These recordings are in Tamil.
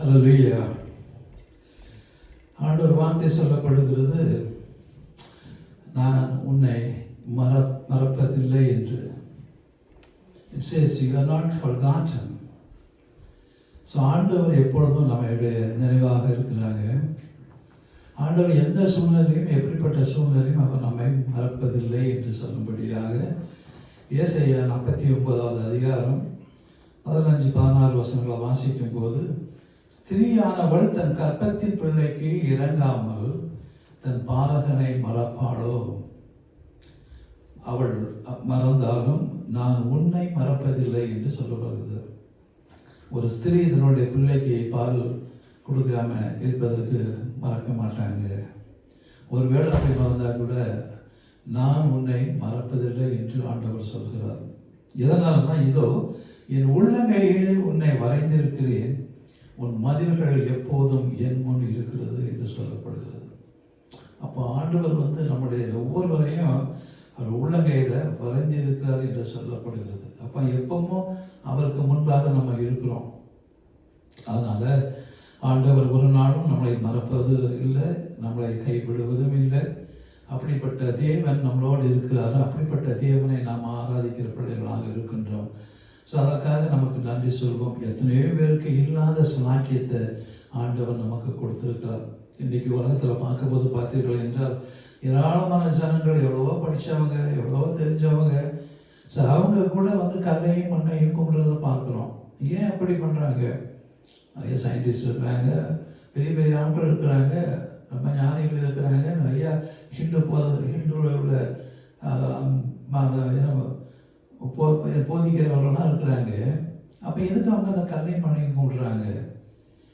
அல்லேலூயா. ஆண்டவர் வார்த்தை சொல்லப்படுகிறது, நான் உன்னை மறப்பதில்லை என்று. It says you are not forgotten. So ஆண்டவர் எப்பொழுதும் நம்மளுடைய நினைவாக இருக்கிறாங்க. ஆண்டவர் எந்த சூழ்நிலையும் எப்படிப்பட்ட சூழ்நிலையும் அவர் நம்மை மறப்பதில்லை என்று சொல்லும்படியாக ஏசாயா 49வது அதிகாரம் 15-16 வசனங்களை வாசிக்கும் போது, ஸ்திரீயானவள் தன் கர்ப்பத்தின் பிள்ளைக்கு இறங்காமல் தன் பாலகனை மறப்பாளோ? அவள் மறந்தாலும் நான் உன்னை மறப்பதில்லை என்று சொல்லப்படுகிறது. ஒரு ஸ்திரீ தன்னுடைய பிள்ளைக்கு பால் கொடுக்காம இருப்பதற்கு மறக்க மாட்டாங்க. ஒரு வேளை போய் மறந்தால் கூட நான் உன்னை மறப்பதில்லை என்று ஆண்டவர் சொல்கிறார். எதனால்னா, இதோ என் உள்ளங்கைகளில் உன்னை வரைந்திருக்கிறேன், உன் மதில்கள் எப்போதும் என் முன் இருக்கிறது என்று சொல்லப்படுகிறது. அப்போ ஆண்டவர் நம்முடைய ஒவ்வொருவரையும் அவர் உள்ளங்கையில் வரைந்திருக்கிறார் என்று சொல்லப்படுகிறது. அப்போ எப்பவும் அவருக்கு முன்பாக நம்ம இருக்கிறோம். அதனால் ஆண்டவர் ஒரு நாளும் நம்மளை மறப்பது இல்லை, நம்மளை கைவிடுவதும் இல்லை. அப்படிப்பட்ட தேவன் நம்மளோடு இருக்கிறார். அப்படிப்பட்ட தேவனை நாம் ஆராதிக்கிற பிள்ளைகளாக இருக்கின்றோம். ஸோ அதற்காக நமக்கு நன்றி சொல்வோம். எத்தனையோ பேருக்கு இல்லாத சாக்கியத்தை ஆண்டவர் நமக்கு கொடுத்திருக்கிறார். இன்றைக்கி உலகத்தில் பார்க்கும்போது பார்த்தீர்கள் என்றால், ஏராளமான ஜனங்கள் எவ்வளவோ படித்தவங்க, எவ்வளவோ தெரிஞ்சவங்க, ஸோ அவங்க கூட கல்லையும் மண்ணையும் கும்பிட்றதை பார்க்குறோம். ஏன் அப்படி பண்ணுறாங்க? நிறைய சயின்டிஸ்ட் இருக்கிறாங்க, பெரிய பெரிய ஆட்கள் இருக்கிறாங்க, நம்ம ஞானிகள் இருக்கிறாங்க, நிறையா ஹிந்துவில் உள்ள போதிக்கிறவர்கள்லாம் இருக்கிறாங்க. அப்போ எதுக்கு அவங்க அந்த கல்லையும் மண்ணையும் கும்பிட்றாங்க?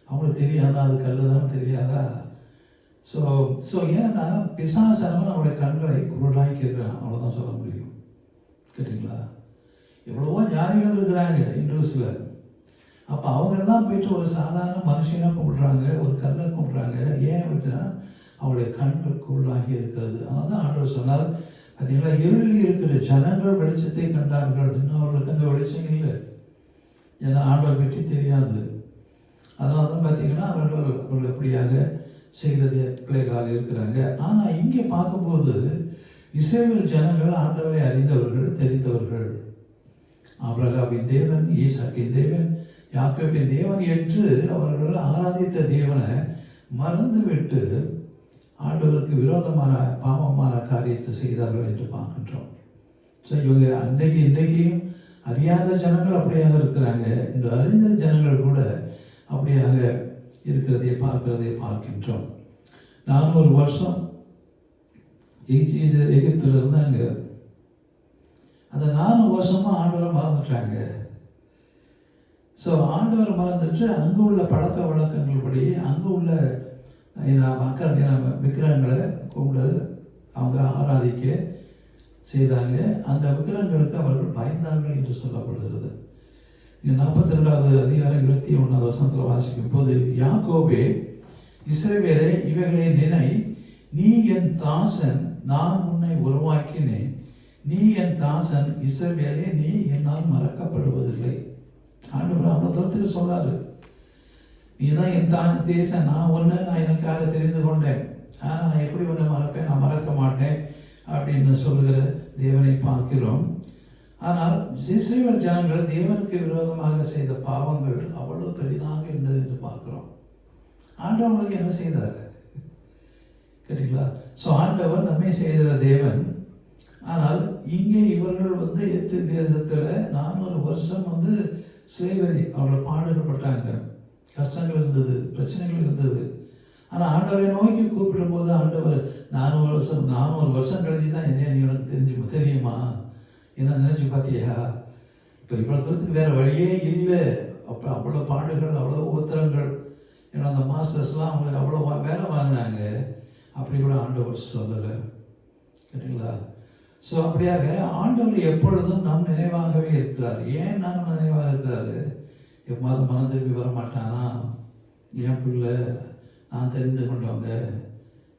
அவங்களுக்கு தெரியாதா? அது கல் தான் தெரியாதா? ஸோ ஏன்னா பிசாசனவன் நம்மளுடைய கண்களை குருடாக்கி இருக்கிறான், அவ்வளோதான் சொல்ல முடியும். கேட்டிங்களா? எவ்வளவோ ஞானிகள் இருக்கிறாங்க இந்துஸில். அப்போ அவங்களெல்லாம் போயிட்டு ஒரு சாதாரண மனுஷனாக கும்பிட்றாங்க, ஒரு கல்லை கும்பிட்றாங்க. ஏன் அப்படின்னா அவங்களுடைய கண்கள் குருடாகி இருக்கிறது. அதனால தான் ஆண்டவர் சொன்னார், பார்த்தீங்களா, இருளில் இருக்கிற ஜனங்கள் வெளிச்சத்தை கண்டார்கள், இன்னும் அவர்களுக்கு அந்த வெளிச்சம் இல்லை. ஏன்னா ஆண்டவர் பற்றி தெரியாது. அதனால தான் பார்த்தீங்கன்னா அவர்கள் அப்படியாக செய்கிறது பிள்ளைகளாக இருக்கிறாங்க. ஆனால் இங்கே பார்க்கும்போது இஸ்ரவேல் ஜனங்கள் ஆண்டவரை அறிந்தவர்கள், தெரிந்தவர்கள். ஆபிரகாமின் தேவன், ஈசாக்கின் தேவன், யாக்கோபின் தேவன் என்று அவர்கள் ஆராதித்த தேவனை மறந்துவிட்டு ஆண்டவருக்கு விரோதமான பாவமான காரியத்தை செய்தார்கள் என்று பார்க்கின்றோம். ஸோ இவங்க இன்றைக்கும் அறியாத ஜனங்கள் அப்படியாக இருக்கிறாங்க. இன்று அறிந்த ஜனங்கள் கூட அப்படியாக இருக்கிறதை பார்க்கின்றோம். 400 வருஷம் எகிப்தில் இருந்தாங்க. அந்த 4 வருஷமாக ஆண்டவரை மறந்துட்டாங்க. ஸோ ஆண்டவர் மறந்துட்டு அங்கே உள்ள பழக்க வழக்கங்கள் படி அங்கே உள்ள விக்கிரகங்களை கொண்டு அவங்க ஆராதிக்க செய்தாங்க. அந்த விக்கிரகங்களுக்கு அவர்கள் பயந்தார்கள் என்று சொல்லப்படுகிறது. 42வது அதிகாரம் 21வது வசனத்தில் வாசிக்கும் போது, யாக்கோபே, இஸ்ரவேலே, இவைகளை நினை, நீ என் தாசன், நான் உன்னை உருவாக்கினேன். நீ என் தாசன் இஸ்ரவேலே, நீ என்னால் மறக்கப்படுவதில்லை. ஆண்டவர் அவ்வளோ தூரத்துக்கு சொல்றாரு, நீ தான் என் தேசன், நான் எனக்காக தெரிந்து கொண்டேன், ஆனால் நான் எப்படி உன்னை மறப்பேன்? நான் மறக்க மாட்டேன் அப்படின்னு சொல்லுகிற தேவனை பார்க்கிறோம். ஆனால் இஸ்ரவேல் ஜனங்கள் தேவனுக்கு விரோதமாக செய்த பாவங்கள் அவ்வளவு பெரிதாக இருந்தது என்று பார்க்கிறோம். ஆண்டவர்களுக்கு என்ன செய்தார்? கேட்டீங்களா? ஸோ ஆண்டவர் நன்மை செய்கிற தேவன். ஆனால் இங்கே இவர்கள் எட்டு தேசத்தில் 400 வருஷம் ஸ்லேவரி, அவர்களை பாடுபட்டாங்க, கஷ்டங்கள் இருந்தது, பிரச்சனைகள் இருந்தது. ஆனால் ஆண்டவரை நோக்கி கூப்பிடும்போது ஆண்டவர் 400 வருஷம் கழிச்சு தான் என்ன நீ உனக்கு தெரியுமா? என்ன நினச்சி பார்த்தியா? இப்போ இவ்வளோ தூரத்துக்கு வேறு வழியே இல்லை. அப்போ அவ்வளோ பாடுகள், அவ்வளோ உத்தரங்கள். ஏன்னா அந்த மாஸ்டர்ஸ்லாம் அவங்களுக்கு அவ்வளோ வேலை வாங்கினாங்க. அப்படி கூட ஆண்டவர் சொல்லலை. கேட்டிங்களா? ஸோ அப்படியாக ஆண்டவர் எப்பொழுதும் நம் நினைவாகவே இருக்கிறார். ஏன் நம்ம நினைவாக இருக்கிறாரு? எப்போது மனம் திரும்பி வர மாட்டானா? என் பிள்ளை, நான் தெரிந்து கொண்டவங்க,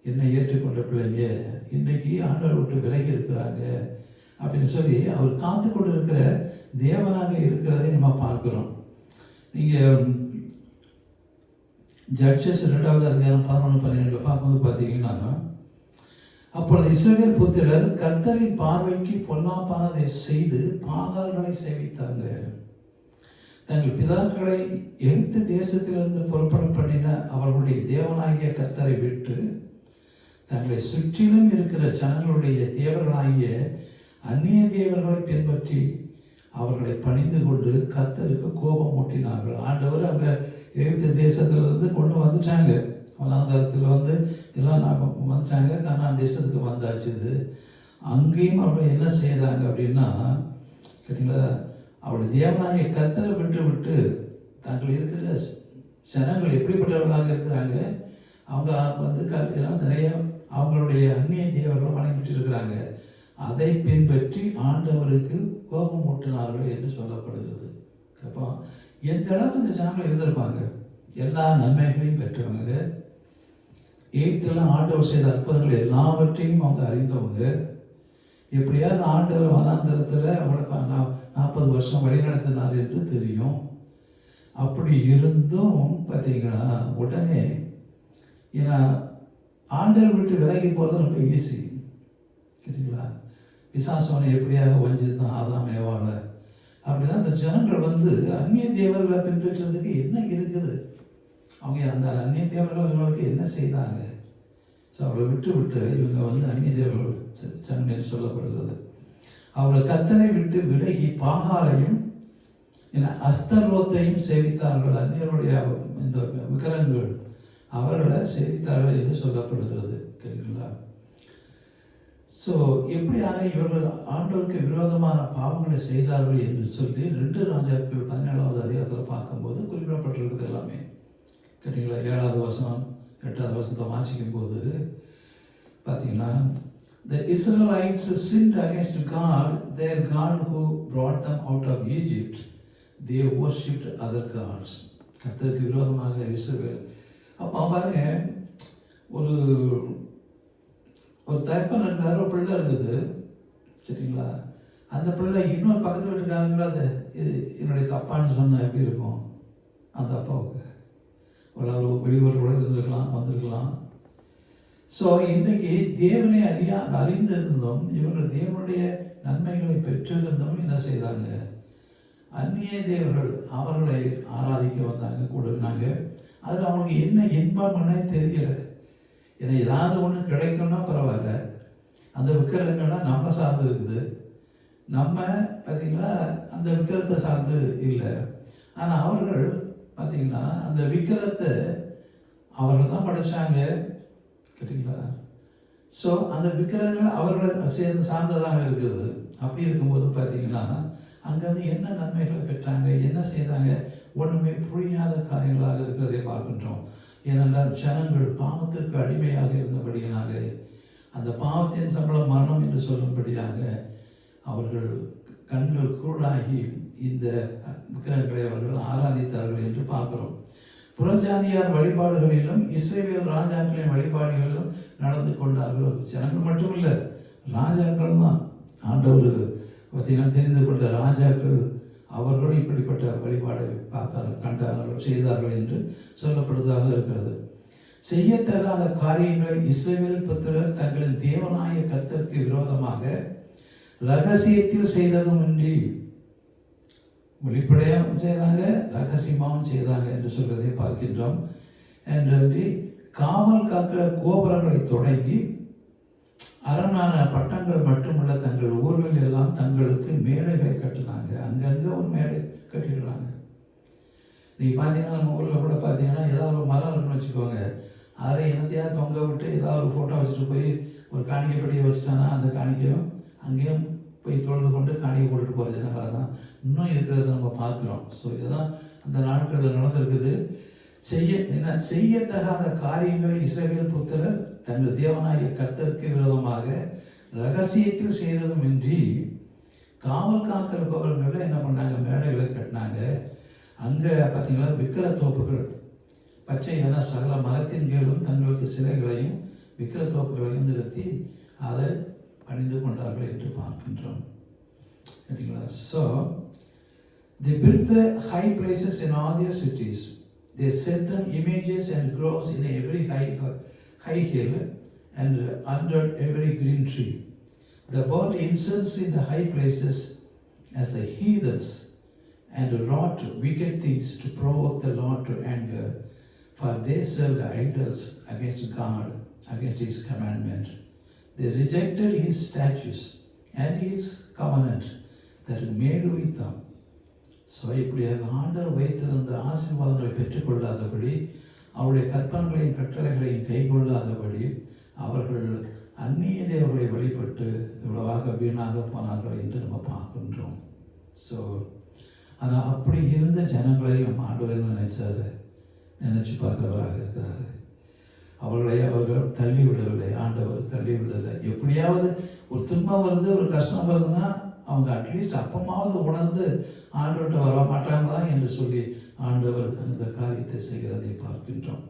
என்னை ஏற்றுக்கொண்ட பிள்ளைங்க இன்றைக்கி ஆண்டவர் விட்டு விலகி இருக்கிறாங்க அப்படின்னு சொல்லி அவர் காத்து கொண்டு இருக்கிற தேவனாக இருக்கிறதை நம்ம பார்க்கிறோம். நீங்கள் ஜட்ஜஸ் 2வது அதிகாரம் 11-12 பார்க்கும்போது பார்த்தீங்கன்னா, அப்பொழுது இஸ்ரவேல் புத்திரர் கர்த்தரின் பார்வைக்கு பொல்லாப்பானதை செய்து பாகால்களை சேவித்தாங்க. தங்கள் பிதாக்களை எகிப்து தேசத்திலிருந்து புறப்பட பண்ணின அவர்களுடைய தேவனாகிய கர்த்தரை விட்டு தங்களை சுற்றிலும் இருக்கிற ஜனங்களுடைய தேவர்களாகிய அந்நிய தேவர்களை பின்பற்றி அவர்களை பணிந்து கொண்டு கர்த்தருக்கு கோபம் மூட்டினார்கள். ஆண்டவர் அவங்க எகிப்து தேசத்திலிருந்து கொண்டு வந்துட்டாங்க, வனாந்தரத்தில் எல்லாம் வந்துட்டாங்க, கானான் தேசத்துக்கு வந்தாச்சு. அங்கேயும் அவர்கள் என்ன செய்தாங்க அப்படின்னா, கேட்டிங்களா, அவருடைய தேவனாகிய கர்த்தரை விட்டு தாங்கள் இருக்கிற ஜனங்கள் எப்படிப்பட்டவர்களாக இருக்கிறாங்க, அவங்க நிறைய அவங்களுடைய அந்நிய தேவர்களை வணங்கிட்டு இருக்கிறாங்க. அதை பின்பற்றி ஆண்டவருக்கு கோபம் மூட்டினார்கள் என்று சொல்லப்படுகிறது. அப்போ எந்த அளவுக்கு இந்த ஜனங்கள் இருந்திருப்பாங்க, எல்லா நன்மைகளையும் பெற்றவங்க, எகிப்தில் ஆண்டவர் செய்த அற்புதங்கள் எல்லாவற்றையும் அவங்க அறிந்தவங்க. எப்படியாவது ஆண்டவர் வனாந்தரத்தில் அவங்களை 40 வருஷம் வழிநடத்தினார் என்று தெரியும். அப்படி இருந்தும் பார்த்தீங்கன்னா உடனே, ஏன்னா ஆண்டவர் விட்டு விலகி போகிறது ரொம்ப ஈஸி, கேட்டிங்களா. பிசாசவனை எப்படியாக வஞ்சித்தான் ஆதாம் ஏவாளை. அப்படிதான் அந்த ஜனங்கள் அந்நிய தேவர்களை பின்பற்றுறதுக்கு என்ன இருக்குது, அவங்க அந்த அந்நிய தேவர்கள் இவங்களுக்கு என்ன செய்தாங்க. ஸோ அவளை விட்டு இவங்க அந்நிய தேவர்கள் சன்னு சொல்லப்படுகிறது. அவளை கர்த்தரை விட்டு விலகி பாகாலையும் அஸ்தரோத்தையும் சேவித்தார்கள். அந்நியருடைய இந்த விக்கிரகங்கள் அவர்களை சேவித்தார்கள் என்று சொல்லப்படுகிறது, கேட்குங்களா. ஸோ எப்படியாக இவர்கள் ஆண்டவருக்கு விரோதமான பாவங்களை செய்தார்கள் என்று சொல்லி 2 ராஜாக்கள் 17வது அதிகாரத்தில் பார்க்கும்போது குறிப்பிடப்பட்டிருக்கிறது எல்லாமே, கேட்டிங்களா. 7வது வசனம் 8வது வசனத்தை வாசிக்கும் போது பார்த்தீங்கன்னா, the Israelites sinned against God, their God who brought them out of Egypt. They worshipped other gods. கர்த்தருக்கு விரோதமாக இஸ்ரவேல். அப்போ பாருங்க, ஒரு தகப்பன் இருக்கிறார், ஒரு பிள்ளை இருக்குது, சரிங்களா. அந்த பிள்ளை இன்னொரு பக்கத்து வீட்டுக்காரங்களா அது இது என்னுடைய தப்பான்னு சொன்னால் எப்படி இருக்கும் அந்த அப்பாவுக்கு? ஒரு வெளியூர் கூட இருந்திருக்கலாம், வந்திருக்கலாம். ஸோ இன்றைக்கு தேவனை அறிந்திருந்தும் இவர்கள் தேவனுடைய நன்மைகளை பெற்றிருந்தும் என்ன செய்தாங்க, அந்நிய தேவர்கள் அவர்களை ஆராதிக்க வந்தாங்க, கூடுனாங்க. அதில் அவங்களுக்கு என்ன இன்பம்னே தெரியலை. ஏன்னா ஏதாவது ஒன்று கிடைக்கும்னா பரவாயில்ல, அந்த விக்கிரகங்கள்லாம் நம்ம சார்ந்து இருக்குது, நம்ம பார்த்திங்கன்னா அந்த விக்கிரகத்தை சார்ந்து இல்லை. ஆனால் அவர்கள் பார்த்திங்கன்னா அந்த விக்கிரகத்தை அவர்கள் தான் படைச்சாங்க, கேட்டிங்களா. ஸோ அந்த விக்கிரகங்கள் அவர்களை சேர்ந்து சார்ந்ததாக இருக்குது. அப்படி இருக்கும்போது பார்த்திங்கன்னா அங்கேருந்து என்ன நன்மைகளை பெற்றாங்க, என்ன செய்தாங்க, ஒன்றுமே புரியாத காரியங்களாக இருக்கிறதை பார்க்கின்றோம். ஏனென்றால் ஜனங்கள் பாவத்திற்கு அடிமையாக இருந்தபடியினாலே அந்த பாவத்தின் சம்பளம் மரணம் என்று சொல்லும்படியாக அவர்கள் கண்கள் குருடாகி இந்த விக்கிரகங்களை அவர்கள் ஆராதித்தார்கள் என்று பார்க்கிறோம். புறஜாதியார் வழிபாடுகளிலும் இஸ்ரவேல் ராஜாக்களின் வழிபாடுகளிலும் நடந்து கொண்டார்கள். ஜனங்கள் மட்டுமில்லை, ராஜாக்கள் தான். ஆண்டவர் பார்த்தீங்கன்னா தெரிந்து கொண்ட ராஜாக்கள் அவர்களும் இப்படிப்பட்ட வழிபாடை பார்த்தார்கள், கண்டார்கள், செய்தார்கள் என்று சொல்லப்படுவதாக இருக்கிறது. செய்யத்தகாத காரியங்களை இஸ்ரவேல் புத்திரர் தங்களின் தேவனாய கர்த்தருக்கு விரோதமாக ரகசியத்தில் செய்ததுமின்றி வெளிப்படையாகவும் செய்தாங்க, ரகசியமாகவும் செய்தாங்க என்று சொல்வதை பார்க்கின்றோம். என்று காவல் காக்கிற கோபுரங்களை தொடங்கி அரணான பட்டங்கள் மட்டுமல்ல, தங்கள் ஊர்கள் எல்லாம் தங்களுக்கு மேடைகளை கட்டினாங்க. அங்கங்கே ஒரு மேடை கட்டிடுறாங்க. நீங்கள் பார்த்தீங்கன்னா நம்ம ஊரில் கூட பார்த்தீங்கன்னா ஏதாவது ஒரு மரம் இருக்குன்னு வச்சுக்கோங்க, அதை என்னத்தையாவது தொங்க விட்டு ஏதாவது ஒரு ஃபோட்டோ வச்சுட்டு போய் ஒரு காணிக்கைப்படியை வச்சுட்டானா அந்த காணிக்கையும் அங்கேயும் போய் தொழுது கொண்டு காணிக்கை போட்டுட்டு போகிற ஜனங்களாக தான் இன்னும் இருக்கிறத நம்ம பார்க்குறோம். ஸோ இதுதான் அந்த நாட்களில் நடந்திருக்குது. செய்யத்தகாத காரியங்களை இஸ்ரவேல் புத்திரர் தங்கள் தேவனாகிய கர்த்தருக்கு விரோதமாக ரகசியத்தில் செய்ததும் இன்றி காவல் காக்கிற கோபுரங்களில் என்ன பண்ணாங்க, மேடைகளை கட்டினாங்க. அங்கே பார்த்தீங்கன்னா விக்கிர தோப்புகள், பச்சையான சகல மரத்தின் கீழும் தங்களுக்கு சிலைகளையும் விக்கிர தோப்புகளையும் நிறுத்தி அதை பணிந்து கொண்டார்கள் என்று பார்க்கின்றோம். சரிங்களா? So they built the high places in all their cities. They set them images and groves in every high hill and under every green tree. They burned incense in the high places as the heathens and wrought wicked things to provoke the Lord to anger, for they served idols against God, against His commandment. They rejected His statutes and His covenant that He made with them. So இப்படியாக ஆண்டவர் வைத்திருந்த ஆசீர்வாதங்களை பெற்றுக்கொள்ளாதபடி, அவருடைய கற்பனைகளையும் கட்டளைகளையும் கைக்கொள்ளாதபடி அவர்கள் அந்நிய தேவர்களை வழிபட்டு இவ்வளவாக வீணாக போனார்கள் என்று நம்ம பார்க்கின்றோம். ஸோ ஆனால் அப்படி இருந்த ஜனங்களையும் ஆண்டவர் என்ன நினைச்சாரு, நினச்சி பார்க்குறவராக இருக்கிறாரு. அவர்கள் தள்ளி விடவில்லை, ஆண்டவர் தள்ளி விடலை. எப்படியாவது ஒரு துன்பம் வருது, ஒரு கஷ்டம் வருதுன்னா அவங்க அட்லீஸ்ட் அப்பமாவது உணர்ந்து ஆண்டவர்கிட்ட வர மாட்டாங்களா என்று சொல்லி ஆண்டவர் அந்த காரியத்தை செய்கிறதை பார்க்கின்றோம்.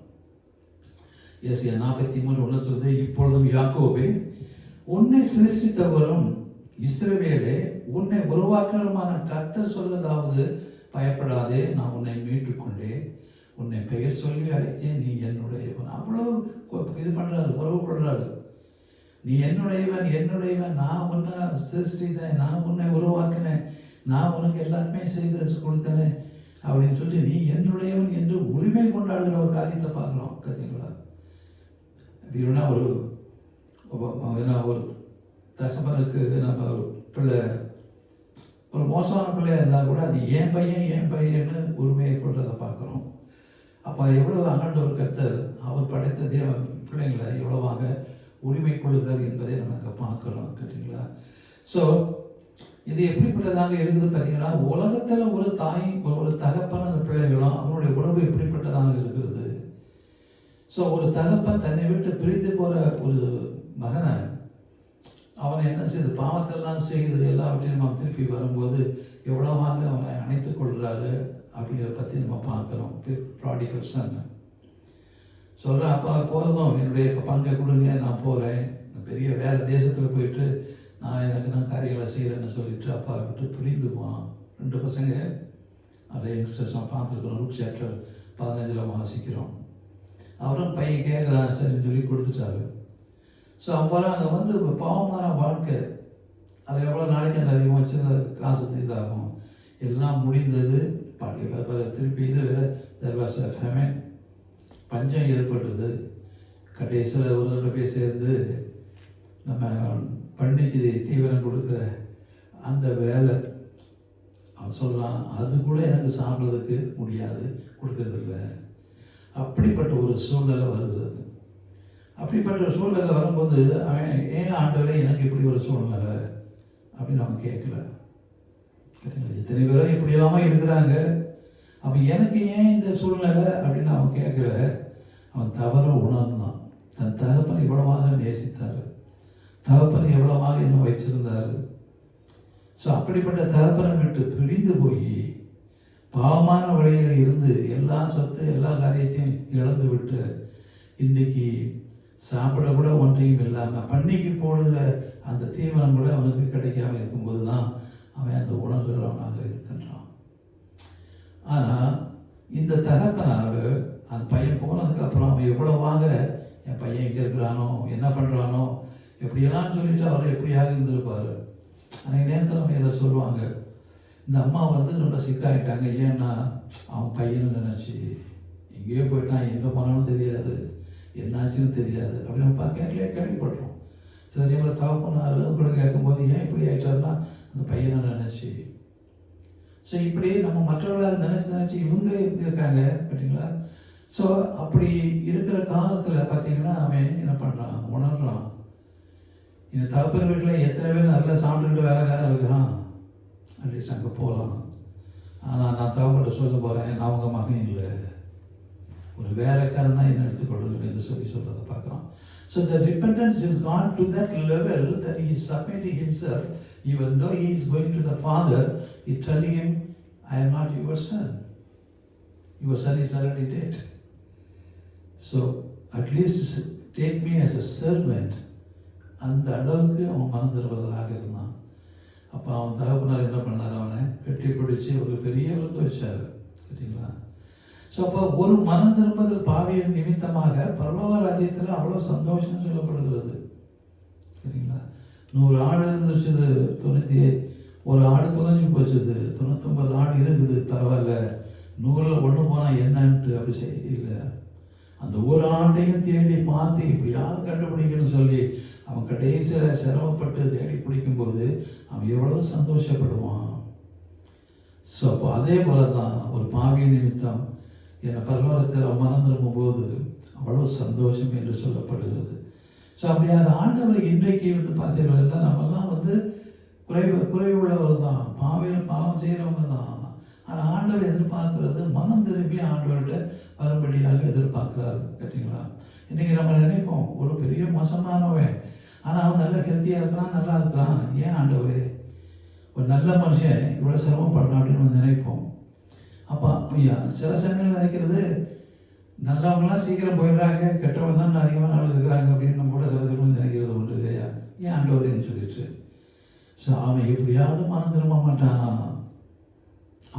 ஏசாயா 43:1 சொல்லுது, இப்பொழுதும் யாக்கோபே, உன்னை சிருஷ்டித்தவரும் இஸ்ரவேலே, உன்னை உருவாக்கினருமான கர்த்தர் சொல்வதாவது, பயப்படாதே, நான் உன்னை மீட்டுக்கொண்டேன், உன்னை பெயர் சொல்லி அழைத்தேன், நீ என்னுடையவன். அவ்வளவு இது பண்ணுறாரு, உறவு கொள்றாரு. நீ என்னுடையவன், நான் உன்னை சிருஷ்டித்தேன், நான் உன்னை உருவாக்கினேன், நான் உனக்கு எல்லாருமே செய்து கொடுத்தேன் அப்படின்னு சொல்லி நீ என்னுடையவன் என்று உரிமை கொண்டாடுகிற ஒரு காரியத்தை பார்க்குறோம். பார்த்தீங்களா? அப்படின்னா ஒரு தகவலுக்கு நம்ம ஒரு பிள்ளை ஒரு மோசமான பிள்ளையாக இருந்தால் கூட அது என் பையன்னு உரிமையை கொள்றதை பார்க்குறோம். அப்போ எவ்வளவு ஆண்டவர் கர்த்தர் அவர் படைத்த தேவன் பிள்ளைங்களை எவ்வளவாக உரிமை கொள்ளுகிறார் என்பதை நமக்கு பார்க்குறோம். கேட்டீங்களா? ஸோ இது எப்படிப்பட்டதாக இருக்குது பார்த்தீங்கன்னா, உலகத்தில் ஒரு தாய் ஒரு தகப்பன் அந்த பிள்ளைகளும் அவனுடைய உறவு எப்படிப்பட்டதாக இருக்கிறது. ஸோ ஒரு தகப்பன் தன்னை விட்டு பிரிந்து போகிற ஒரு மகனை அவனை என்ன செய்து பாவத்தெல்லாம் செய்து எல்லாவற்றையும் நம்ம திருப்பி வரும்போது எவ்வளவாக அவனை அணைத்துக் கொள்கிறாரு அப்படிங்கிறத பற்றி நம்ம பார்க்குறோம். ப்ராடிகல் சன் சொல்கிறேன், அப்பா போகிறதும் என்னுடைய இப்போ பங்கை கொடுங்க, நான் போகிறேன், பெரிய வேறு தேசத்தில் போயிட்டு நான் காரியங்களை செய்கிறேன்னு சொல்லிட்டு அப்பா விட்டு பிரிந்து போனான். 2 பசங்க நிறைய யங்ஸ்டர்ஸ் நான் பார்த்துருக்குறோம். லூக் சாப்டர் 15 வாசிக்கிறோம். அவரும் பையன் கேட்குறான், சரின்னு சொல்லி கொடுத்துட்டாரு. ஸோ அப்போலாம் அங்கே வந்து பாவமான வாழ்க்கை, அது எவ்வளோ நாளைக்கு அந்த அதிகமாக வச்சு காசு இதாகும், எல்லாம் முடிந்தது. திருப்பி இது வேறு தர்வாச ஃபேமின் பஞ்சம் ஏற்பட்டது. கடைசியில் ஒரு போய் சேர்ந்து நம்ம பண்ணிக்கு தீவிரம் கொடுக்குற அந்த வேலை அவன் சொல்கிறான், அது கூட எனக்கு சாப்பிட்றதுக்கு முடியாது, கொடுக்கறதில்ல. அப்படிப்பட்ட ஒரு சூழ்நிலை வருகிறது. அப்படிப்பட்ட ஒரு சூழ்நிலை வரும்போது அவன் ஏன் ஆண்டவரே எனக்கு இப்படி ஒரு சூழ்நிலை அப்படின்னு அவன் கேட்கல. எத்தனை பேரோ இப்படி இல்லாமல் இருக்கிறாங்க, அவன் எனக்கு ஏன் இந்த சூழ்நிலை அப்படின்னு அவன் கேட்கல. அவன் தவற உணர்ந்தான். தன் தகப்பனை இவ்வளவாக நேசித்தார், தகப்பனை எவ்வளவாக இன்னும் வச்சிருந்தார். ஸோ அப்படிப்பட்ட தகப்பனை விட்டு பிரிந்து போய் பாவமான வழியில் இருந்து எல்லா சொத்து எல்லா காரியத்தையும் இழந்து விட்டு இன்றைக்கி சாப்பிட கூட ஒன்றையும் இல்லாமல் பண்ணிக்கு போடுகிற அந்த தீவனம் கூட அவனுக்கு கிடைக்காம இருக்கும்போது தான் அவன் அந்த உணர்வுகிறவனாக இருக்கின்றான். ஆனால் இந்த தகப்பனாக அந்த பையன் போனதுக்கப்புறம் அவன் எவ்வளவாக என் பையன் எங்கே இருக்கிறானோ என்ன பண்ணுறானோ எப்படியெல்லாம் சொல்லிட்டு அவரை எப்படியாக இருந்திருப்பார். அன்றைக்கு நேரத்தில் நம்ம இதை சொல்லுவாங்க, இந்த அம்மா வந்து ரொம்ப சிக்காயிட்டாங்க, ஏன்னா அவன் பையன்னு நினச்சி எங்கேயோ போயிட்டான், எங்கே போனாலும் தெரியாது, என்னாச்சுன்னு தெரியாது அப்படின்னு நம்ம கேள்விப்படுறோம். சில சமயத்தில் தகப்பனார் கூட கேட்கும்போது ஏன் இப்படி ஆகிட்டாருன்னா அந்த பையனை நினச்சி. ஸோ இப்படி நம்ம மற்றவர்களாக நினச்சி இவங்க இருக்காங்க பார்த்தீங்களா. ஸோ அப்படி இருக்கிற காலத்தில் பார்த்தீங்கன்னா அவன் என்ன பண்ணுறான், உணர்றான். என் தகப்பன் வீட்டில் எத்தனை பேர் நல்லா சாப்பிட்டுக்கிட்டு வேலைக்காரன் இருக்கிறான், அட்லீஸ்ட் அங்கே போகலாம். ஆனால் நான் தகப்பன்கிட்ட சொல்ல போகிறேன், நான் உங்கள் மகன் இல்லை, ஒரு வேலைக்காரனா என்ன எடுத்துக்கொள்ளுங்கள் என்று சொல்கிறத பார்க்குறோம். So the repentance is gone to that level that he is submitting himself, even though he is going to the father, he is telling him, I am not your son. Your son is already dead. So at least take me as a servant. அந்த அளவுக்கு அவன் மறந்துடுவதாக இருந்தான். அப்போ அவன் தகப்பனார் என்ன பண்ணார், அவனை கட்டி பிடிச்சி ஒரு பெரிய விருந்து வச்சார். கேட்டிங்களா. ஸோ அப்போ ஒரு மனம் திரும்புதல் பாவியின் நிமித்தமாக பரலோக ராஜ்யத்தில் அவ்வளோ சந்தோஷம்னு சொல்லப்படுகிறது. சரிங்களா? 100 ஆடு இருந்துச்சுது, 91 ஆடு தொலைஞ்சி போச்சுது, 99 ஆடு இருக்குது, பரவாயில்ல, 100ல் 1 போனால் என்னன்ட்டு அப்படி இல்லை. அந்த ஒரு ஆண்டையும் தேடி பார்த்து இப்படியாவது கண்டுபிடிக்கணும்னு சொல்லி அவன் கடைசியில் சிரமப்பட்டு தேடி பிடிக்கும்போது அவன் எவ்வளவு சந்தோஷப்படுவான். ஸோ அப்போ அதே போல தான் ஒரு பாவியின் நிமித்தம் என்னை பரலோகத்தில் மனம் திரும்பும்போது அவ்வளோ சந்தோஷம் என்று சொல்லப்படுகிறது. ஸோ அப்படியாக ஆண்டவரை இன்றைக்கு பார்த்தீங்கன்னா நம்மெல்லாம் குறைவுள்ளவர் தான், பாவம் செய்கிறவங்க தான். ஆனால் ஆண்டவர் எதிர்பார்க்கறது மனம் திரும்பி ஆண்டவர்கிட்ட வரும்படியாக எதிர்பார்க்குறாரு. கேட்டிங்களா? இன்றைக்கி நம்ம நினைப்போம் ஒரு பெரிய மோசமானவன், ஆனால் அவன் நல்ல ஹெல்த்தியாக இருக்கிறான், நல்லா இருக்கிறான், ஏன் ஆண்டவரே ஒரு நல்ல மனுஷன் இவ்வளோ சிரமப்படுறான் அப்படின்னு நம்ம நினைப்போம். அப்போ சில சமயம் நினைக்கிறது நல்லவங்களாம் சீக்கிரம் போயிடுறாங்க, கெட்டவங்க தான் அதிகமாக நாள் இருக்கிறாங்க அப்படின்னு நம்ம கூட சில சமயம் நினைக்கிறது உண்டு இல்லையா? ஏன் ஆண்டவரேன்னு சொல்லிட்டு. ஸோ அவன் எப்படியாவது மனம் திரும்ப மாட்டானா,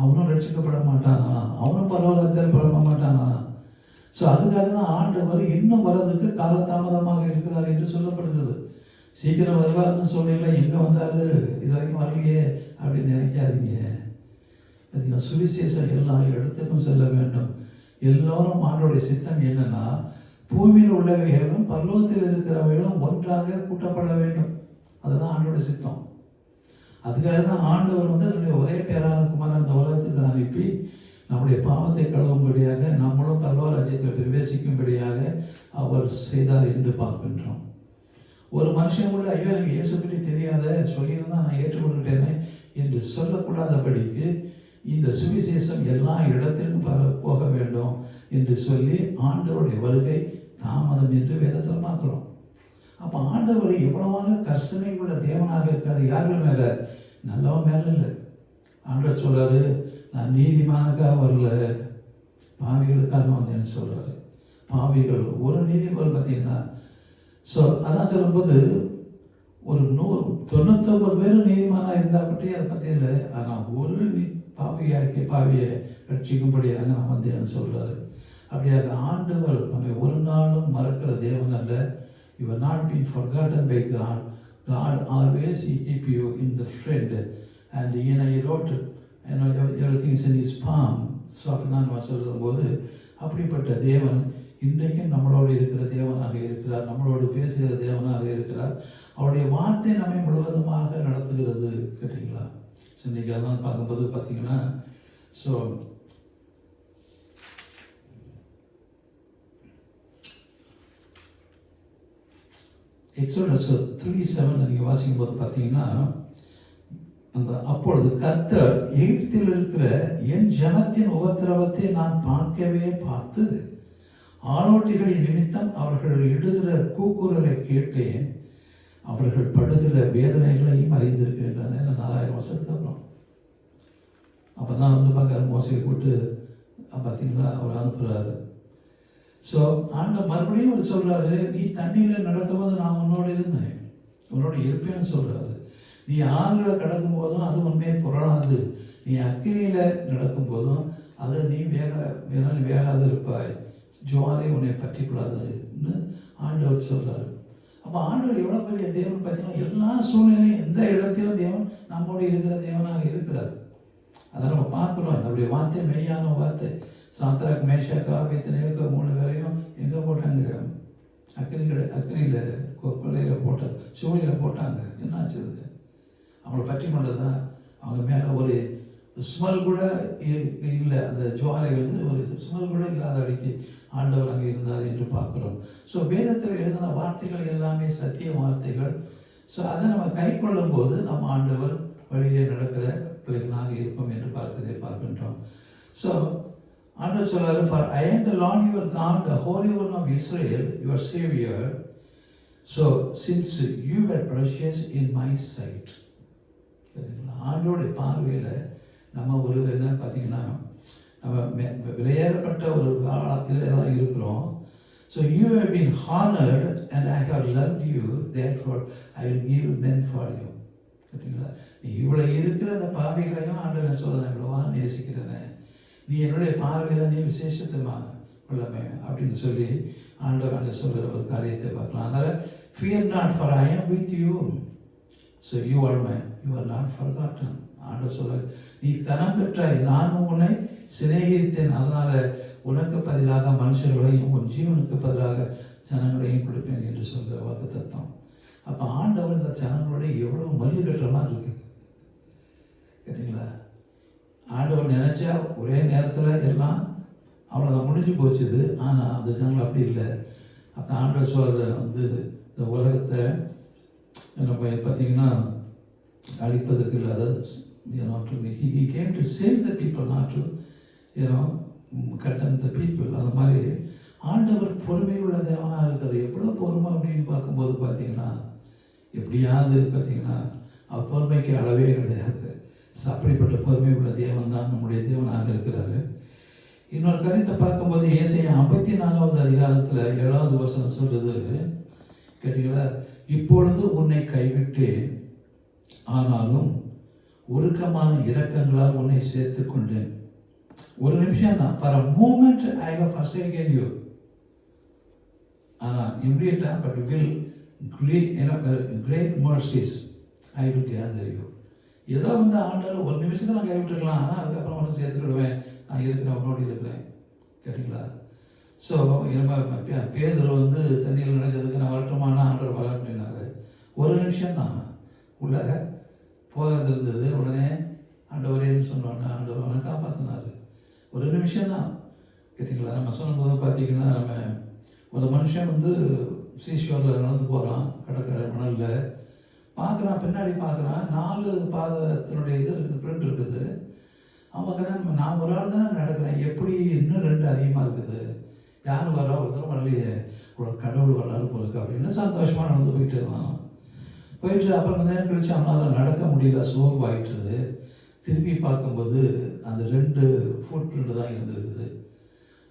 அவனும் ரட்சிக்கப்பட மாட்டானா, அவனும் பரலோகத்தில் பரவ மாட்டானா? ஸோ அதுக்காக தான் ஆண்டவர் இன்னும் வர்றதுக்கு காலதாமதமாக இருக்கிறார் என்று சொல்லப்படுகிறது. சீக்கிரம் வருவார்னு சொல்லல, எங்கே வந்தார் இது வரைக்கும் வரலையே அப்படின்னு நினைக்காதீங்க. சுவிசேஷம் எல்லா இடத்துக்கும் செல்ல வேண்டும். எல்லோரும் ஆண்டோடைய சித்தம் என்னன்னா, பூமியில் உள்ளவைகளும் பரலோகத்தில் இருக்கிறவைகளும் ஒன்றாக கூட்டப்பட வேண்டும். அதுதான் ஆண்டோடைய சித்தம். அதுக்காக தான் ஆண்டவர் நம்முடைய ஒரே பேரான குமாரன் அந்த உலகத்துக்கு அனுப்பி நம்முடைய பாவத்தை கழுவும்படியாக நம்மளும் பரலோக ராஜ்யத்தில் பிரவேசிக்கும்படியாக அவர் செய்தார் என்று பார்க்கின்றோம். ஒரு மனுஷன் கூட ஐயோ எனக்கு இயேசு பற்றி தெரியாத சொல்லியிருந்தால் நான் ஏற்றுக்கொண்டுட்டேனே என்று சொல்லக்கூடாதபடிக்கு இந்த சுவிசேஷம் எல்லா இடத்திலும் போக வேண்டும் என்று சொல்லி ஆண்டவருடைய வருகை தாமதம் என்று வேதத்தில் பார்க்குறோம். அப்போ ஆண்டவர் எவ்வளவாக கர்சனை உள்ள தேவனாக இருக்கார். யார்கள் மேலே? நல்லவன் மேலே இல்லை. ஆண்டவர் சொல்கிறாரு, நான் நீதிமானுக்காக வரல, பாவிகளுக்காக வந்தேன்னு சொல்கிறாரு. பாவிகள் ஒரு நீதிமன்றம் பார்த்தீங்கன்னா, ஸோ அதான் சொல்லும்போது ஒரு 99 பேர் நீதிமானாக இருந்தால் பற்றி அதை பற்றி இல்லை. ஆனால் ஒரு பாவியை ரட்சிக்கும்படியாக நான் வந்தேன்னு சொல்கிறாரு. அப்படியாக ஆண்டவர் நம்மை ஒரு நாளும் மறக்கிற தேவன் அல்ல. You are not being forgotten by God. God always He keep you in the friend. And He wrote, everything is in His palm. So அப்படி தான் நம்ம சொல்லும்போது அப்படிப்பட்ட தேவன் இன்றைக்கும் நம்மளோடு இருக்கிற தேவனாக இருக்கிறார், நம்மளோடு பேசுகிற தேவனாக இருக்கிறார். அவருடைய வார்த்தை நம்மை முழுவதுமாக நடத்துகிறது. கேட்டீங்களா? ஸோ இன்றைக்கி அதான் பார்க்கும்போது பார்த்தீங்கன்னா, ஸோ எக்ஸோடஸ் 3:7 நீங்கள் வாசிக்கும் போது பார்த்தீங்கன்னா, அப்பொழுது கர்த்தர் எகிப்தில் இருக்கிற என் ஜனத்தின் உபத்திரவத்தை நான் பார்த்து ஆலோட்டிகளின் நிமித்தம் அவர்கள் இடுகிற கூக்குரலை கேட்டேன், அவர்கள் படுகிற வேதனைகளையும் அறிந்திருக்கின்றன. 4000 வருஷத்துக்கு அப்புறம் அப்போ தான் பார்க்குற மோசையை கூட்டு பார்த்தீங்களா அவர் அனுப்புகிறாரு. ஸோ ஆண்டவர் மறுபடியும் அவர் சொல்கிறாரு, நீ தண்ணியில் நடக்கும்போது நான் உன்னோடு இருந்தேன், உன்னோட இருப்பேன்னு சொல்கிறாரு. நீ ஆறுகளை கடக்கும் போதும் அது உண்மையை புரளாது, நீ அக்கினியில் நடக்கும்போதும் அது நீ வேகாது இருப்பாய், ஜுவாலை உன்னை பற்றிக்கூடாதுன்னு ஆண்டவர் சொல்கிறாரு. அப்போ ஆண்டவர் எவ்வளோ பெரிய தேவன் பார்த்தீங்கன்னா, எல்லா சூழ்நிலையும் எந்த இடத்திலும் தேவன் நம்மோடு இருக்கிற தேவனாக இருக்கிறார். அதை நம்ம பார்க்குறோம். நம்முடைய வார்த்தை மெய்யான வார்த்தை. சாத்ராக் மேஷாக் ஆபேத்நேகோ 3 பேரையும் எங்கே போட்டாங்க? அக்னியில் கொலையில் போட்டாங்க, சூழியில் போட்டாங்க. என்ன ஆச்சுது? அவங்கள பற்றி கொண்டதான். அவங்க மேலே ஒரு ஸ்மெல் கூட இல்லை, அந்த ஜுவாலை ஒரு ஸ்மெல் கூட இல்லாத அடிக்கு ஆண்டவர் அங்கே இருந்தார் என்று பார்க்குறோம். ஸோ வேதத்தில் எழுதின வார்த்தைகள் எல்லாமே சத்திய வார்த்தைகள். ஸோ அதை நம்ம கை கொள்ளும் போது நம்ம ஆண்டவர் வழியிலே நடக்கிற பிள்ளைகளாக இருப்போம் என்று பார்க்கின்றோம். ஸோ ஆண்டவர் சொல்றாரு, for I am the Lord your God, the Holy One of Israel, your Savior. So since you were precious in my sight. சரிங்களா? ஆண்டோடைய பார்வையில் நம்ம ஒரு என்ன பார்த்தீங்கன்னா, நம்ம விலையேறப்பட்ட ஒரு இதில் இருக்கிறோம். So you have been honoured and I have loved you, therefore I will give men for you. சரிங்களா? நீ இவ்வளோ இருக்கிற அந்த பாவிகளையும் ஆண்டவர் சொல்கிறேன், இவ்வளோவா நேசிக்கிறேன், நீ என்னுடைய பார்வையில் நீ விசேஷத்தை உள்ளமே அப்படின்னு சொல்லி ஆண்டவர் அங்கே சொல்கிற ஒரு காரியத்தை பார்க்கலாம். அதனால் ஃபியர் நாட், ஃபார் ஐ ஆம் with you, so you are not forgotten. ஆண்டவர் சொல்ல, நீ கனம் பெற்றாய், நான் உன்னை சிநேகித்தேன், அதனால் உனக்கு பதிலாக மனுஷர்களையும் உன் ஜீவனுக்கு பதிலாக ஜனங்களையும் கொடுப்பேன் என்று சொல்கிற வாக்கு தத்துவம். அப்போ ஆண்டவர் இந்த ஜனங்களோட எவ்வளோ மல்லு கட்டுற மாதிரி இருக்கு கேட்டிங்களா? ஆண்டவர் நினச்சா ஒரே நேரத்தில் எல்லாம் அவ்வளோதான் முடிஞ்சு போச்சுது. ஆனால் அந்த ஜனங்கள் அப்படி இல்லை. அப்போ ஆண்டவர் சொல்கிற இந்த உலகத்தை நம்ம பார்த்திங்கன்னா அழிப்பதற்கு இல்லை. அதாவது he came to save the people, not to cotton the people. அந்த மாதிரி ஆண்டவர் பொறுமை உள்ள தேவனாக இருக்கிறார். எவ்வளோ பொறுமை அப்படின்னு பார்க்கும்போது பார்த்தீங்கன்னா, எப்படியாவது பார்த்தீங்கன்னா அவர் பொறுமைக்கு அளவே கிடையாது. அப்படிப்பட்ட பொறுமை உள்ள தேவன் தான் நம்முடைய தேவனாக இருக்கிறாரு. இன்னொரு கருத்தை பார்க்கும்போது ஏசாயா 54வது அதிகாரத்தில் 7வது வசனம் சொல்லுது கேட்டீங்களா, இப்பொழுது உன்னை கைவிட்டேன், ஆனாலும் உருக்கமான இரக்கங்களால் உன்னை சேர்த்து கொண்டேன். ஒரு நிமிஷம் தான், for a moment I have forsaken you. ஆனால் இம்மிடியட்டாக but will great mercies I will gather you. ஏதோ ஆண்டவர் ஒரு நிமிஷத்தில் நான் கைவிட்டுருக்கலாம், ஆனால் அதுக்கப்புறம் ஒன்று சேர்த்துக்கிடுவேன், நான் இருக்கிறேன், உன்னோடு இருக்கிறேன். கேட்டிங்களா? ஸோ பேதுரு தண்ணியில் நடக்கிறதுக்கு நான் வரட்டுமானா ஆண்டவர் வர அப்படின்னாரு. ஒரு நிமிஷம் தான் உள்ள போகிறது இருந்தது. உடனே ஆண்டவரேன்னு சொன்னோன்னே ஆண்டவர் அவனை காப்பாற்றினார். ஒரு நிமிஷம் தான். கேட்டிங்களா? நம்ம சொல்லும்போது பார்த்தீங்கன்னா, நம்ம ஒரு மனுஷன் சீஷோரில் நடந்து போகிறான், கடற்கரை மணலில் பார்க்குறான், பின்னாடி பார்க்குறான், 4 பாதத்தினுடைய இது இருக்குது, பிரிண்ட் இருக்குது. அவங்க நான் ஒரு ஆள் தானே நடக்கிறேன், எப்படி இன்னும் 2 அதிகமாக இருக்குது, யார் வர்றா, ஒருத்தர் வரலையே, ஒரு கடவுள் வர்றாரு போலுக்கு அப்படின்னு சந்தோஷமாக நடந்து போயிட்டு இருந்தான். போயிட்டு அப்புறம் கொஞ்ச நேரம் கழிச்சு அவனால் நடக்க முடியல, சோர்வாயிட்டுது. திரும்பி பார்க்கும்போது அந்த 2 ஃபுட் பிரிண்ட் தான் இருந்திருக்குது.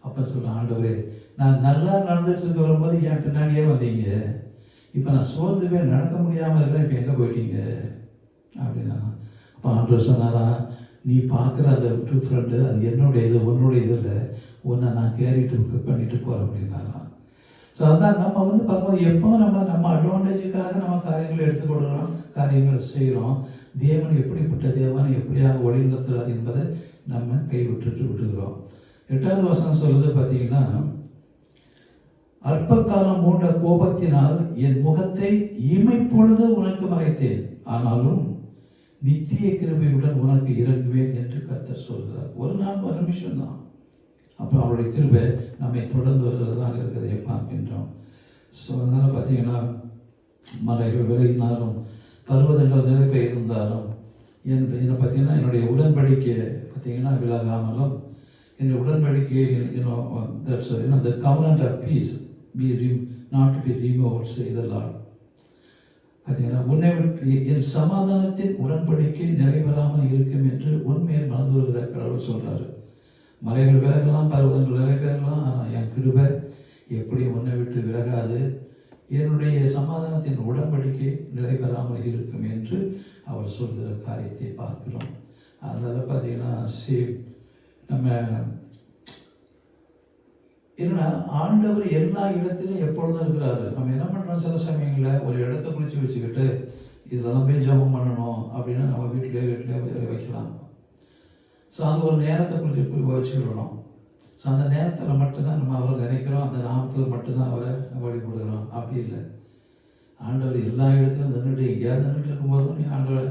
அப்போ சொல்கிறேன், ஆண்டவரே, நான் நல்லா நடந்துட்டு இருக்க வரும்போது என் பின்னாடியே வந்தீங்க, இப்போ நான் சோர்ந்து போய் நடக்க முடியாமல் இருக்கிறேன், இப்போ எங்கே போயிட்டீங்க அப்படின்னா. அப்போ ஆண்டவர் சொன்னாரா, நீ பார்க்குற அந்த ஃப்ரெண்டு அது என்னுடைய இது, உன்னுடைய இது இல்லை, உன்னை நான் கேரிட்டு பண்ணிட்டு போகிறேன் அப்படின்னாராம். ஸோ அதான் நம்ம பார்க்கும்போது எப்போவும் நம்ம அட்வான்டேஜுக்காக நம்ம காரியங்களை எடுத்துக்கொள்கிறோம், காரியங்களை செய்கிறோம். தேவன் எப்படிப்பட்ட தேவனை எப்படியாக வழிநடத்துகிறார் என்பதை நம்ம விட்டுக்கிறோம். 8வது வசனம் சொல்லுது பார்த்தீங்கன்னா, அற்ப காலம் மூண்ட கோபத்தினால் என் முகத்தை இமைப்பொழுது உனக்கு மறைத்தேன், ஆனாலும் நித்திய கிருபையுடன் உனக்கு இறங்குவேன் என்று கர்த்தர் சொல்கிறார். ஒரு நாள் ஒரு நிமிஷம் தான். அப்போ அவருடைய கிருபை நம்மை தொடர்ந்து வருகிறதாக இருக்கிறதை பார்க்கின்றோம். ஸோ அதனால் பார்த்தீங்கன்னா, மலைகள் விலகினாலும் பர்வதங்கள் நிரப்ப இருந்தாலும் என்னை பார்த்தீங்கன்னா என்னுடைய உடன்படிக்கை பார்த்தீங்கன்னா விலகாமலும், என்னுடைய உடன்படிக்கை the covenant of peace not to be removed, say the Lord. பார்த்தீங்கன்னா, உன்னை விட்டு என் சமாதானத்தின் உடன்படிக்கை நிறைவேறாமல் இருக்கும் என்று உண்மையில் மனதுருகிற கடவுள் சொல்கிறாரு. மலைகள் விலகலாம், பர்வதங்கள் நிறைவேறலாம், ஆனால் என் கிருபை எப்படி உன்னை விட்டு விலகாது, என்னுடைய சமாதானத்தின் உடன்படிக்கை நிறைவேறாமல் இருக்கும் என்று அவர் சொல்கிற காரியத்தை பார்க்கிறோம். அதனால் பார்த்தீங்கன்னா நம்ம என்னன்னா, ஆண்டவர் எல்லா இடத்திலும் எப்பொழுதும் இருக்கிறாரு. நம்ம என்ன பண்ணுறோம், சில சமயங்களில் ஒரு இடத்த குளிச்சு வச்சுக்கிட்டு இதில் தான் போய் ஜபம் பண்ணணும் அப்படின்னு நம்ம வீட்டிலே வைக்கலாம். ஸோ அது ஒரு நேரத்தை குறித்து வச்சுக்கிடணும். ஸோ அந்த நேரத்தில் மட்டும்தான் நம்ம அவரை நினைக்கிறோம், அந்த நாமத்தில் மட்டும்தான் அவரை வழிபடுகிறோம். அப்படி இல்லை, ஆண்டவர் எல்லா இடத்துலையும் நின்றுட்டு எங்கேயாவது நின்றுட்டு இருக்கும்போதும் நீ ஆண்டவரை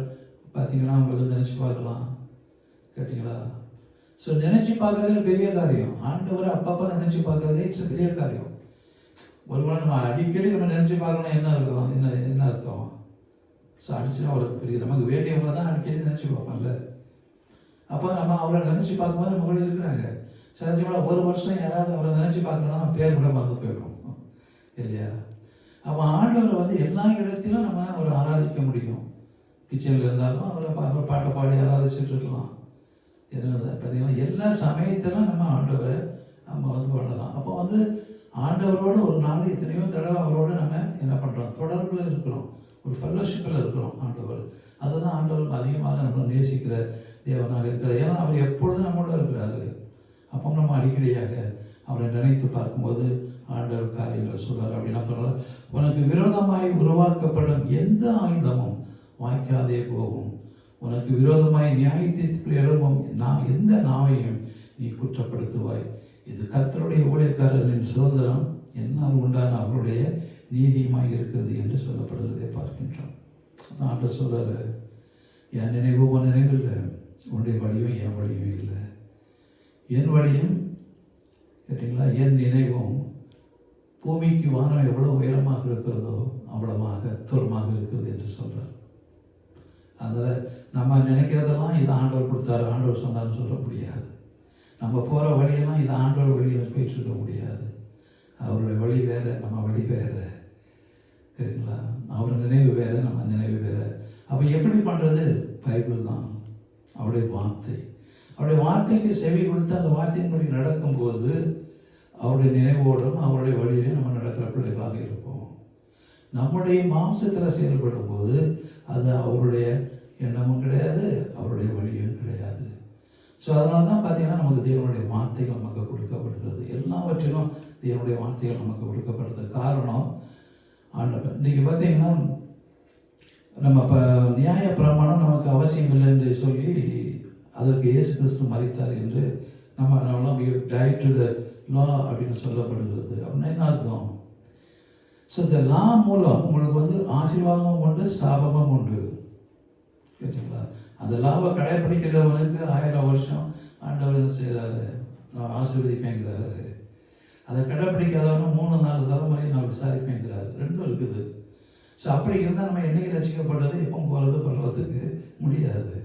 பார்த்தீங்கன்னா உங்களுக்கு நினச்சி பார்க்கலாம். கேட்டிங்களா? ஸோ நினச்சி பார்க்குறதே பெரிய காரியம். ஆண்டவரை அப்பப்போ நினச்சி பார்க்குறதே இட்ஸ் பெரிய காரியம். ஒருவேளை நம்ம அடிக்கடி நம்ம நினச்சி பார்க்கணும், என்ன இருக்கும், என்ன அர்த்தம்? ஸோ அடிச்சுன்னா அவருக்கு பெரிய, நமக்கு வேண்டியவங்களை தான் அடிக்கடி நினச்சி பார்ப்போம்ல. அப்போ நம்ம அவரை நினச்சி பார்க்கும்போது நம்ம கூட இருக்கிறாங்க. சில சமயம் ஒரு வருஷம் யாராவது அவரை நினச்சி பார்க்கணும்னா நம்ம பேர் கூட மறந்து போயிடும் இல்லையா? அப்போ ஆண்டவரை எல்லா இடத்திலும் நம்ம அவரை ஆராதிக்க முடியும். கிச்சனில் இருந்தாலும் அவரை பாட்டை பாடி ஆராதிச்சுட்டு இருக்கலாம். என்ன பார்த்தீங்கன்னா, எல்லா சமயத்திலும் நம்ம ஆண்டவரை நம்ம பண்ணலாம். அப்போ ஆண்டவரோடு ஒரு நாள் எத்தனையோ தடவை அவரோடு நம்ம என்ன பண்ணுறோம், தொடர்பில் இருக்கிறோம், ஒரு ஃபெல்லோஷிப்பில் இருக்கிறோம். ஆண்டவர் அதுதான் ஆண்டவர் அதிகமாக நம்ம நேசிக்கிற தேவனாக இருக்கிறார். ஏன்னா அவர் எப்பொழுதும் நம்மளோட இருக்கிறாரு. அப்போ நம்ம அடிக்கடியாக அவரை நினைத்து பார்க்கும்போது ஆண்டவர் காரியங்களை சொல்கிறார். அப்படின்னா சொல்கிறார், உனக்கு விரோதமாய் உருவாக்கப்படும் எந்த ஆயுதமும் வாய்க்காதே போகும், உனக்கு விரோதமாய் நியாயத்தீர்ப்பில் எழும்பும் எந்த நாவையும் நீ குற்றப்படுத்துவாய். இது கர்த்தருடைய ஊழியக்காரரின் சுதந்திரம், என்னால் உண்டான அவருடைய நீதியுமாய் இருக்கிறது என்று சொல்லப்படுகிறதை பார்க்கின்றோம். ஆண்டவர் சொல்கிறார், என் நினைவு உன் நினைவு இல்லை, உன்னுடைய வழியும் என் வழியும் இல்லை. என் வழியும் கேட்டிங்களா, என் நினைவும் பூமிக்கு வானம் எவ்வளோ உயரமாக இருக்கிறதோ அவ்வளவாக தூரமாக இருக்கிறது என்று சொல்கிறார். அதில் நம்ம நினைக்கிறதெல்லாம் இது ஆண்டவர் கொடுத்தாரு, ஆண்டவர் சொன்னார்னு சொல்ல முடியாது. நம்ம போகிற வழியெல்லாம் இது ஆண்டவர் வழியில் போயிட்டுருக்க முடியாது. அவருடைய வழி வேறு, நம்ம வழி வேறு. சரிங்களா? அவர் நினைவு வேறு, நம்ம நினைவு வேறு. அப்போ எப்படி பண்ணுறது? பைபிள் தான், அவருடைய வார்த்தை. அவருடைய வார்த்தைக்கு செவி கொடுத்து அந்த வார்த்தையின்படி நடக்கும்போது அவருடைய நினைவோடும் அவருடைய வழியிலையும் நம்ம நடக்கிற பிள்ளைகளாக இருப்போம். நம்முடைய மாம்சத்தில் செயல்படும் போது அது அவருடைய எண்ணமும் கிடையாது, அவருடைய வழியும் கிடையாது. ஸோ அதனால தான் பார்த்தீங்கன்னா நமக்கு தேவனுடைய வார்த்தைகள் நமக்கு கொடுக்கப்படுகிறது. எல்லாவற்றிலும் தேவனுடைய வார்த்தைகள் நமக்கு கொடுக்கப்படுறது காரணம் ஆண்டவர். இன்றைக்கி பார்த்தீங்கன்னா நம்ம இப்போ நியாய பிரமாணம் நமக்கு அவசியம் இல்லை என்று சொல்லி அதற்கு இயேசு கிறிஸ்து மரித்தார் என்று நம்மளாம் டைரக்ட் டு த லா அப்படின்னு சொல்லப்படுகிறது. அப்படின்னா என்ன அர்த்தம்? ஸோ இந்த லா மூலம் உங்களுக்கு ஆசீர்வாதமும் உண்டு, சாபமும் உண்டு. கேட்டீங்களா? அந்த லாவை கடைப்பிடிக்கிறவனுக்கு 1000 வருஷம் ஆண்டவர் என்ன செய்கிறாரு? நான் ஆசீர்வதிப்பேங்கிறாரு. அதை கடைப்பிடிக்காதவனும் 3-4 தலைமுறை நான் விசாரிப்பேங்கிறாரு. ரெண்டும் இருக்குது. ஸோ அப்படி இருந்தால் நம்ம என்றைக்கு ரசிக்கப்பட்டது, எப்போ போகிறது பண்ணுறதுக்கு முடியாது.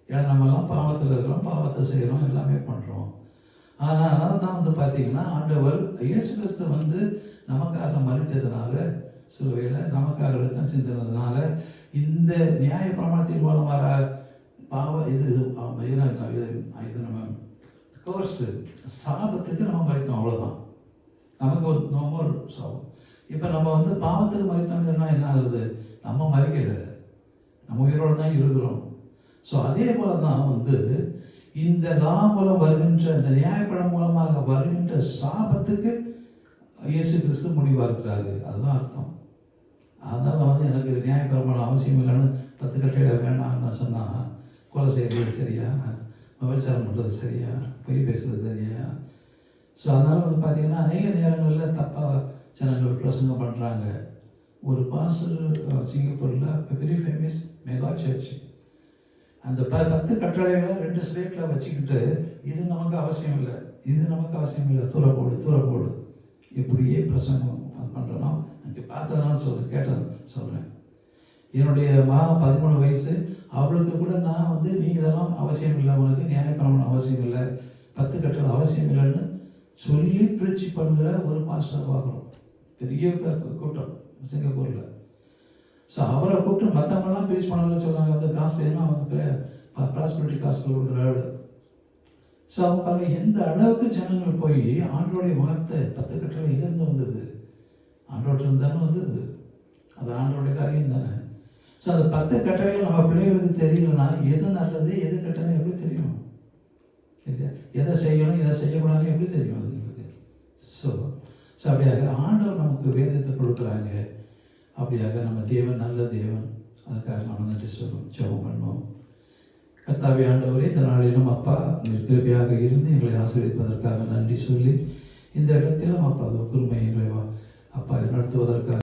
ஏன்னா நம்மெல்லாம் பாவத்தில் இருக்கிறோம், பாவத்தை செய்கிறோம், எல்லாமே பண்ணுறோம். ஆனால் அதனால தான் பார்த்தீங்கன்னா ஆண்டவர் இயேசு கிறிஸ்து நமக்காக மரித்ததுனால, சிலுவையில் நமக்காக ரத்தம் சிந்தினதுனால இந்த நியாய பிரமாணத்தின் மூலமாக இது நம்ம கோர்ஸு சாபத்துக்கு நம்ம மரித்தோம், அவ்வளோதான். நமக்கு ஒரு நோமோர் சாபம். இப்போ நம்ம பாவத்துக்கு மரித்தோம்னா என்ன ஆகுது? நம்ம மறிக்கலை, நம்ம உயிரோடு தான் இருக்கிறோம். ஸோ அதே போல தான் இந்த லா மூலம் வருகின்ற, இந்த நியாயப்படம் மூலமாக வருகின்ற சாபத்துக்கு இயேசு கிறிஸ்து முடிவாக இருக்கிறாரு. அதுதான் அர்த்தம். அதனால் எனக்கு நியாயப்பிரமாணம் அவசியம் இல்லைன்னு 10 கட்டளை வேண்டாம்னு நான் சொன்னால், கொலை செய்கிறது சரியா, விபச்சாரம் பண்ணுறது சரியா, பொய் பேசுகிறது சரியா? ஸோ அதனால் பார்த்தீங்கன்னா அநேக நேரங்களில் தப்பாக ஜனங்கள் பிரசங்கம் பண்ணுறாங்க. ஒரு பாஸ்டர் சிங்கப்பூரில் வெரி ஃபேமஸ் மெகா சர்ச், அந்த 10 கட்டளைகளை 2 ஸ்லேட்டில் வச்சுக்கிட்டு இது நமக்கு அவசியம் இல்லை, இது நமக்கு அவசியம் இல்லை, தூரப்போடு இப்படியே பிரசங்கம் பண்ணுறோன்னா அங்கே பார்த்ததுனால கேட்டது சொல்கிறேன். என்னுடைய 13 வயசு, அவளுக்கு கூட நான் நீ இதெல்லாம் அவசியம் இல்லை, உனக்கு நியாயப்பிரமாணம் அவசியம் இல்லை, 10 கட்டளை அவசியம் இல்லைன்னு சொல்லி பிரிச்சு பண்ணுகிற ஒரு பாஸ்டர் பார்க்குறோம். பெரிய கூட்டம் சிங்கப்பூரில். ஸோ அவரை கூப்பிட்டு மற்றவங்களாம் ப்ரீச் பண்ணணும்னு சொல்கிறாங்க. காஸ்பிள்னா ப்ராஸ்பரிட்டி காஸ்பிள் கொடுக்குறாரு. ஸோ அவங்க பாருங்கள் எந்த அளவுக்கு ஜனங்கள் போய் ஆண்டோடைய வார்த்தை 10 கட்டளை எங்கேருந்து வந்தது? ஆண்டோட்டிருந்து தானே வந்தது. அது ஆண்டோடைய காரியம் தானே. ஸோ அந்த 10 கட்டளைகள் நம்ம பிள்ளைகளுக்கு தெரியலன்னா எது நல்லது எது கட்டளை எப்படி தெரியும்? இல்லையா? எதை செய்யணும் எதை செய்யக்கூடாதுன்னு எப்படி தெரியும் அதுங்களுக்கு? ஸோ அப்படியாக ஆண்டவர் நமக்கு வேதத்தை கொடுக்குறாங்க. அப்படியாக நம்ம தேவன் நல்ல தேவன், அதுக்காக நம்ம நன்றி சொல்லுவோம், ஜெபம் பண்ணுவோம். கர்த்தாவே ஆண்டவரே, இந்த நாளிலும் அப்பா நீர் கிருபையாக இருந்து எங்களை ஆசீர்வதிப்பதற்காக நன்றி சொல்லி, இந்த இடத்திலும் அப்பா அது பெருமை எங்களை அப்பா நடத்துவதற்காக